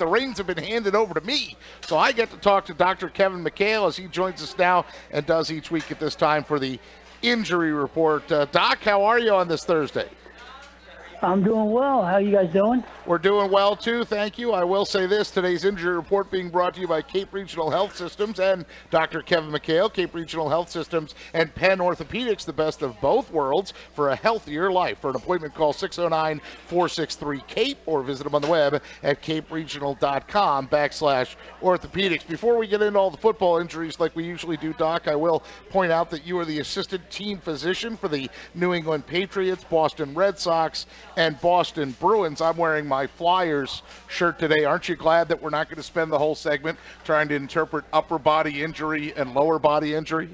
the reins have been handed over to me. So I get to talk to Dr. Kevin McHale as he joins us now and does each week at this time for the Injury Report. Doc, how are you on this Thursday? I'm doing well. How you guys doing? We're doing well, too. Thank you. I will say this, today's Injury Report being brought to you by Cape Regional Health Systems and Dr. Kevin McHale, Cape Regional Health Systems and Penn Orthopedics, the best of both worlds for a healthier life. For an appointment, call 609-463-CAPE or visit them on the web at caperegional.com/orthopedics. Before we get into all the football injuries like we usually do, Doc, I will point out that you are the assistant team physician for the New England Patriots, Boston Red Sox, and Boston Bruins. I'm wearing my Flyers shirt today. Aren't you glad that we're not going to spend the whole segment trying to interpret upper body injury and lower body injury?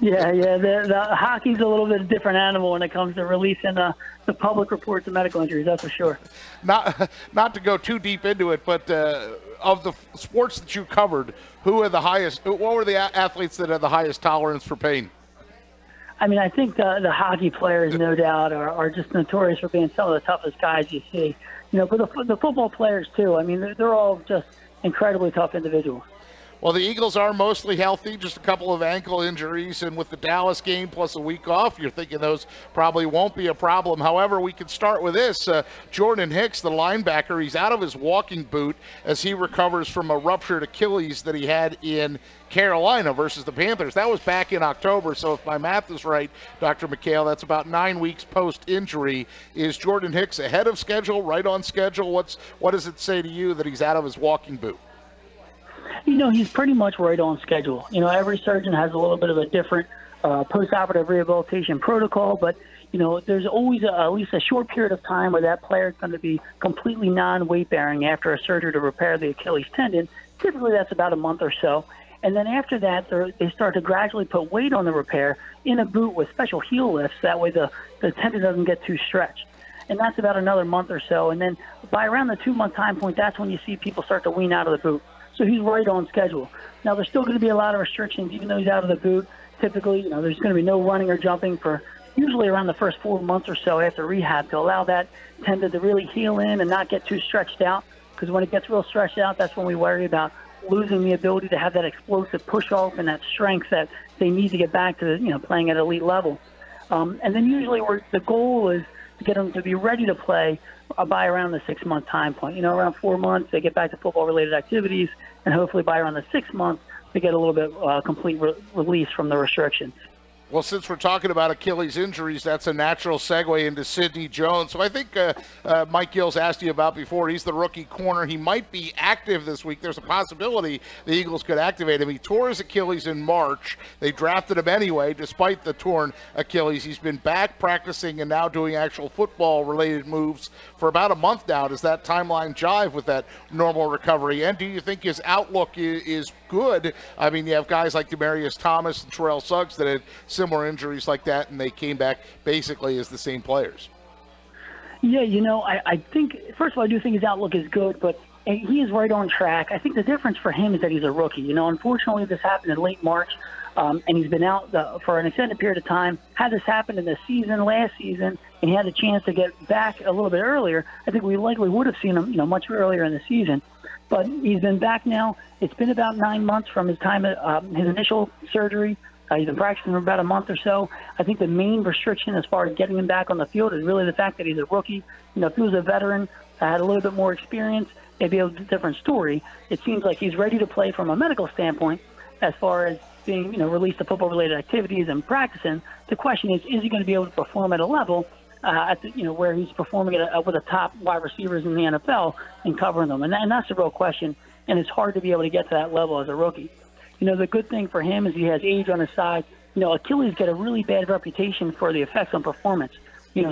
Yeah. The hockey's a little bit of a different animal when it comes to releasing the public reports of medical injuries, that's for sure. Not to go too deep into it, but of the sports that you covered, what were the athletes that had the highest tolerance for pain? I mean, I think the hockey players, no doubt, are just notorious for being some of the toughest guys you see. But the football players, too. I mean, they're all just incredibly tough individuals. Well, the Eagles are mostly healthy, just a couple of ankle injuries, and with the Dallas game plus a week off, you're thinking those probably won't be a problem. However, we can start with this. Jordan Hicks, the linebacker, he's out of his walking boot as he recovers from a ruptured Achilles that he had in Carolina versus the Panthers. That was back in October, so if my math is right, Dr. McHale, that's about 9 weeks post-injury. Is Jordan Hicks ahead of schedule, right on schedule? What does it say to you that he's out of his walking boot? He's pretty much right on schedule. Every surgeon has a little bit of a different post-operative rehabilitation protocol, but, there's always at least a short period of time where that player is going to be completely non-weight-bearing after a surgery to repair the Achilles tendon. Typically, that's about a month or so. And then after that, they start to gradually put weight on the repair in a boot with special heel lifts. That way the tendon doesn't get too stretched. And that's about another month or so. And then by around the 2-month time point, that's when you see people start to wean out of the boot. So he's right on schedule. Now, there's still going to be a lot of restrictions, even though he's out of the boot. Typically, there's going to be no running or jumping for usually around the first 4 months or so after rehab to allow that tendon to really heal in and not get too stretched out. Because when it gets real stretched out, that's when we worry about losing the ability to have that explosive push-off and that strength that they need to get back to, playing at elite level. And then usually the goal is to get them to be ready to play by around the 6-month time point. Around 4 months, they get back to football-related activities, and hopefully by around the 6th month, they get a little bit complete release from the restrictions. Well, since we're talking about Achilles injuries, that's a natural segue into Sidney Jones. So I think Mike Gill's asked you about before. He's the rookie corner. He might be active this week. There's a possibility the Eagles could activate him. He tore his Achilles in March. They drafted him anyway, despite the torn Achilles. He's been back practicing and now doing actual football-related moves for about a month now. Does that timeline jive with that normal recovery? And do you think his outlook is good? I mean, you have guys like Demaryius Thomas and Terrell Suggs that had similar injuries like that, and they came back basically as the same players. Yeah, I think, first of all, I do think his outlook is good, but he is right on track. I think the difference for him is that he's a rookie. Unfortunately, this happened in late March, and he's been out for an extended period of time. Had this happened in the season, last season, and he had a chance to get back a little bit earlier, I think we likely would have seen him, much earlier in the season. But he's been back now. It's been about 9 months from his time at his initial surgery. He's been practicing for about a month or so. I think the main restriction as far as getting him back on the field is really the fact that he's a rookie. If he was a veteran, had a little bit more experience, maybe a different story. It seems like he's ready to play from a medical standpoint as far as being, released to football-related activities and practicing. The question is he going to be able to perform at a level where he's performing with the top wide receivers in the NFL and covering them? And that's the real question, and it's hard to be able to get to that level as a rookie. The good thing for him is he has age on his side. Achilles get a really bad reputation for the effects on performance.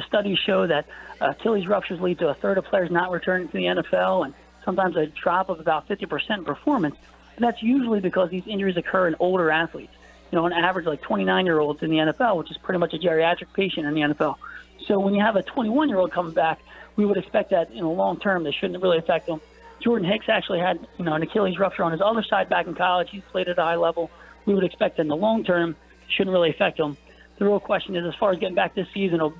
Studies show that Achilles ruptures lead to a third of players not returning to the NFL and sometimes a drop of about 50% in performance. And that's usually because these injuries occur in older athletes. On average, like 29-year-olds in the NFL, which is pretty much a geriatric patient in the NFL. So when you have a 21-year-old coming back, we would expect that in the long term, they shouldn't really affect them. Jordan Hicks actually had, an Achilles rupture on his other side back in college. He's played at a high level. We would expect in the long term, it shouldn't really affect him. The real question is, as far as getting back this season, it'll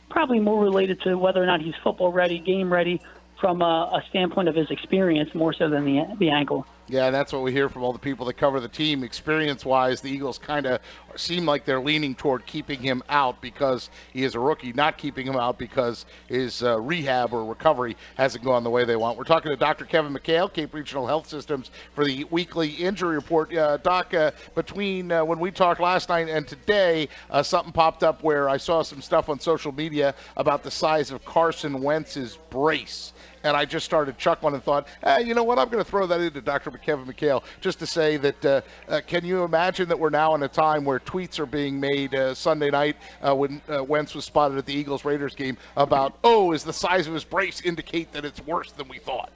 probably more related to whether or not he's football ready, game ready, from a standpoint of his experience more so than the ankle. Yeah, that's what we hear from all the people that cover the team. Experience-wise, the Eagles kind of seem like they're leaning toward keeping him out because he is a rookie, not keeping him out because his rehab or recovery hasn't gone the way they want. We're talking to Dr. Kevin McHale, Cape Regional Health Systems, for the weekly injury report. Doc, between when we talked last night and today, something popped up where I saw some stuff on social media about the size of Carson Wentz's brace. And I just started chuckling and thought, you know what, I'm going to throw that into Dr. Kevin McHale just to say that can you imagine that we're now in a time where tweets are being made Sunday night when Wentz was spotted at the Eagles-Raiders game about, is the size of his brace indicate that it's worse than we thought?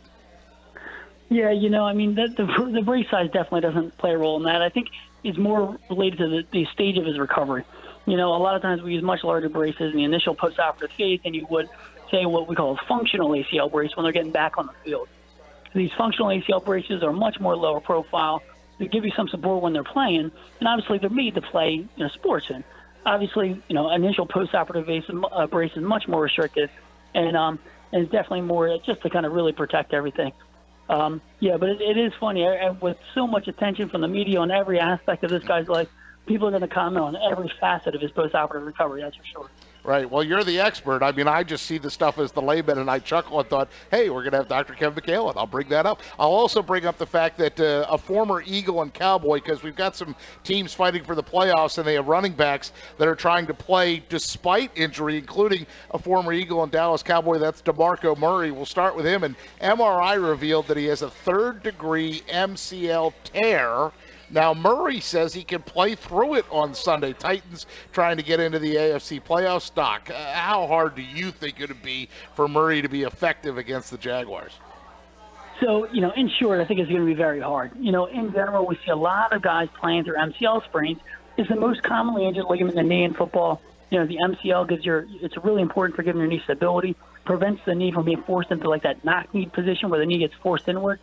Yeah, I mean, the brace size definitely doesn't play a role in that. I think it's more related to the stage of his recovery. A lot of times we use much larger braces in the initial post-operative phase than you would say what we call a functional ACL brace when they're getting back on the field. These functional ACL braces are much more lower profile. They give you some support when they're playing, and obviously they're made to play sports in. Obviously, initial post-operative brace is much more restricted, and it's definitely more just to kind of really protect everything. But it is funny. With so much attention from the media on every aspect of this guy's life, people are going to comment on every facet of his post-operative recovery, that's for sure. Right. Well, you're the expert. I mean, I just see the stuff as the layman, and I chuckle and thought, hey, we're going to have Dr. Kevin McHale, and I'll bring that up. I'll also bring up the fact that a former Eagle and Cowboy, because we've got some teams fighting for the playoffs, and they have running backs that are trying to play despite injury, including a former Eagle and Dallas Cowboy. That's DeMarco Murray. We'll start with him. And MRI revealed that he has a third-degree MCL tear. Now, Murray says he can play through it on Sunday. Titans trying to get into the AFC playoffs. Doc, how hard do you think it would be for Murray to be effective against the Jaguars? So, in short, I think it's going to be very hard. In general, we see a lot of guys playing through MCL sprains. It's the most commonly injured ligament in the knee in football. The MCL it's really important for giving your knee stability, prevents the knee from being forced into like that knock-knee position where the knee gets forced inward.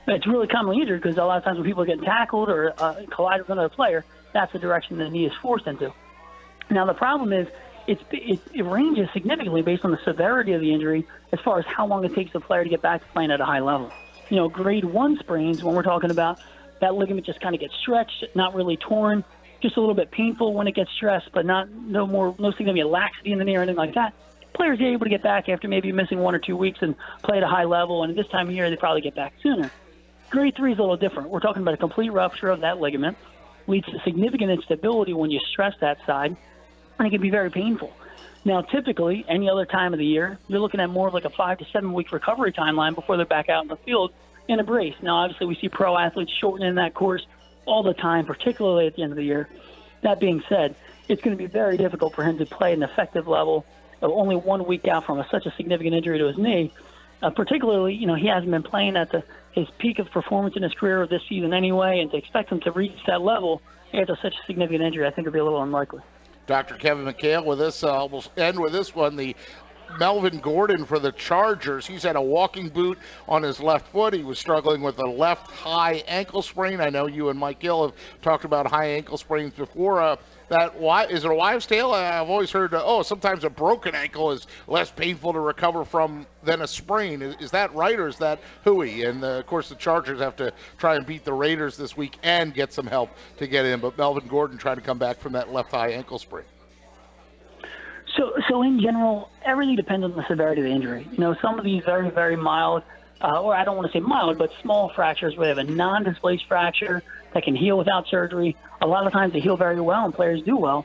It's really commonly injured because a lot of times when people are getting tackled or collide with another player, that's the direction the knee is forced into. Now, the problem is it ranges significantly based on the severity of the injury as far as how long it takes the player to get back to playing at a high level. Grade 1 sprains, when we're talking about that ligament just kind of gets stretched, not really torn, just a little bit painful when it gets stressed, but no significant laxity in the knee or anything like that. Players are able to get back after maybe missing 1 or 2 weeks and play at a high level, and at this time of year, they probably get back sooner. Grade 3 is a little different. We're talking about a complete rupture of that ligament, leads to significant instability when you stress that side, and it can be very painful. Now, typically, any other time of the year, you're looking at more of like a 5 to 7 week recovery timeline before they're back out in the field in a brace. Now, obviously, we see pro athletes shortening that course all the time, particularly at the end of the year. That being said, it's going to be very difficult for him to play at an effective level of only 1 week out from such a significant injury to his knee. Particularly, he hasn't been playing at his peak of performance in his career this season anyway, and to expect him to reach that level after such a significant injury, I think would be a little unlikely. Dr. Kevin McHale with us. We'll end with this one. The Melvin Gordon for the Chargers. He's had a walking boot on his left foot. He was struggling with a left high ankle sprain. I know you and Mike Gill have talked about high ankle sprains before. Is it a wives' tale? I've always heard, sometimes a broken ankle is less painful to recover from than a sprain. Is that right, or is that hooey? And, of course, the Chargers have to try and beat the Raiders this week and get some help to get in. But Melvin Gordon trying to come back from that left high ankle sprain. So in general, everything depends on the severity of the injury. Some of these very, very mild, or I don't want to say mild, but small fractures where they have a non-displaced fracture that can heal without surgery. A lot of times they heal very well and players do well.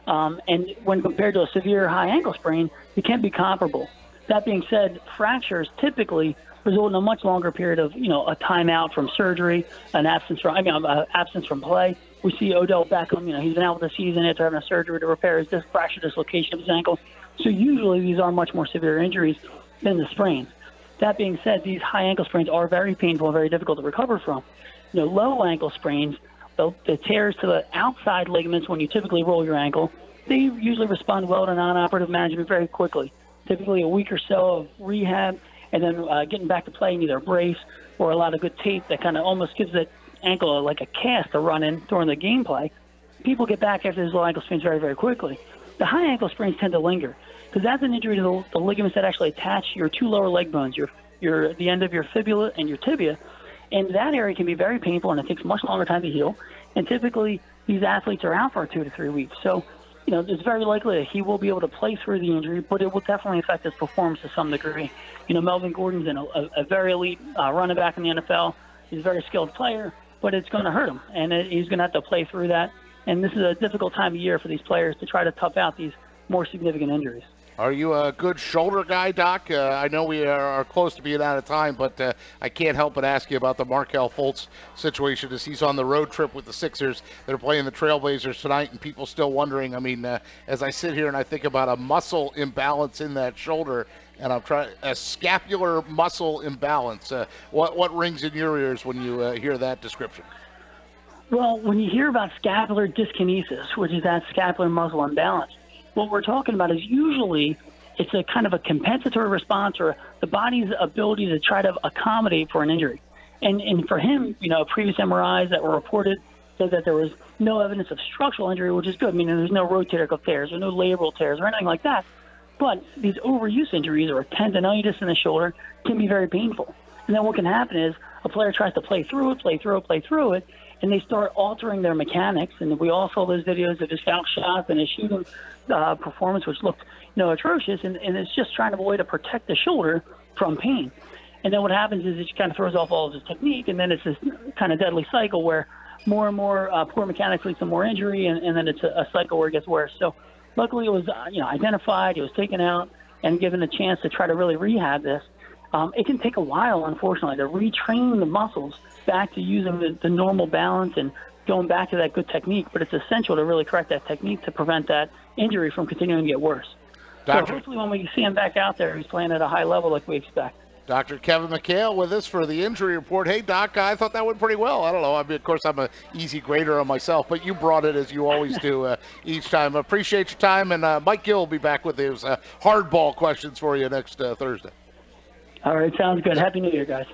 And when compared to a severe high ankle sprain, it can be comparable. That being said, fractures typically result in a much longer period of, a timeout from surgery, an absence from play. We see Odell Beckham, he's been out with the season after having a surgery to repair his fracture dislocation of his ankle. So usually these are much more severe injuries than the sprains. That being said, these high ankle sprains are very painful and very difficult to recover from. Low ankle sprains, the tears to the outside ligaments when you typically roll your ankle, they usually respond well to non-operative management very quickly. Typically a week or so of rehab, and then getting back to playing either a brace or a lot of good tape that kind of almost gives that ankle like a cast to run in during the gameplay. People get back after these low ankle sprains very, very quickly. the high ankle sprains tend to linger because that's an injury to the ligaments that actually attach your two lower leg bones, the end of your fibula and your tibia. And that area can be very painful, and it takes much longer time to heal. And typically, these athletes are out for 2 to 3 weeks. So, it's very likely that he will be able to play through the injury, but it will definitely affect his performance to some degree. Melvin Gordon's a very elite running back in the NFL. He's a very skilled player, but it's going to hurt him, and he's going to have to play through that. And this is a difficult time of year for these players to try to tough out these more significant injuries. Are you a good shoulder guy, Doc? I know we are close to being out of time, but I can't help but ask you about the Markelle Fultz situation as he's on the road trip with the Sixers. They're playing the Trailblazers tonight, and people still wondering. I mean, as I sit here and I think about a muscle imbalance in that shoulder, and I'm trying a scapular muscle imbalance. What rings in your ears when you hear that description? Well, when you hear about scapular dyskinesis, which is that scapular muscle imbalance, what we're talking about is usually it's a kind of a compensatory response or the body's ability to try to accommodate for an injury. And for him, previous MRIs that were reported said that there was no evidence of structural injury, which is good. There's no rotator cuff tears or no labral tears or anything like that. But these overuse injuries or tendonitis in the shoulder can be very painful. And then what can happen is a player tries to play through it, and they start altering their mechanics. And we all saw those videos of his foul shots and his shooting performance, which looked atrocious, and it's just trying to avoid to protect the shoulder from pain. And then what happens is it kind of throws off all of his technique, and then it's this kind of deadly cycle where more and more poor mechanics leads to more injury, and then it's a cycle where it gets worse. So luckily it was identified, he was taken out, and given a chance to try to really rehab this. It can take a while, unfortunately, to retrain the muscles back to using the normal balance and going back to that good technique, but it's essential to really correct that technique to prevent that injury from continuing to get worse. So hopefully when we see him back out there, he's playing at a high level like we expect. Dr. Kevin McHale with us for the injury report. Hey, Doc, I thought that went pretty well. I don't know. Of course, I'm an easy grader on myself, but you brought it as you always do each time. Appreciate your time, and Mike Gill will be back with his hardball questions for you next Thursday. All right, sounds good. Happy New Year, guys.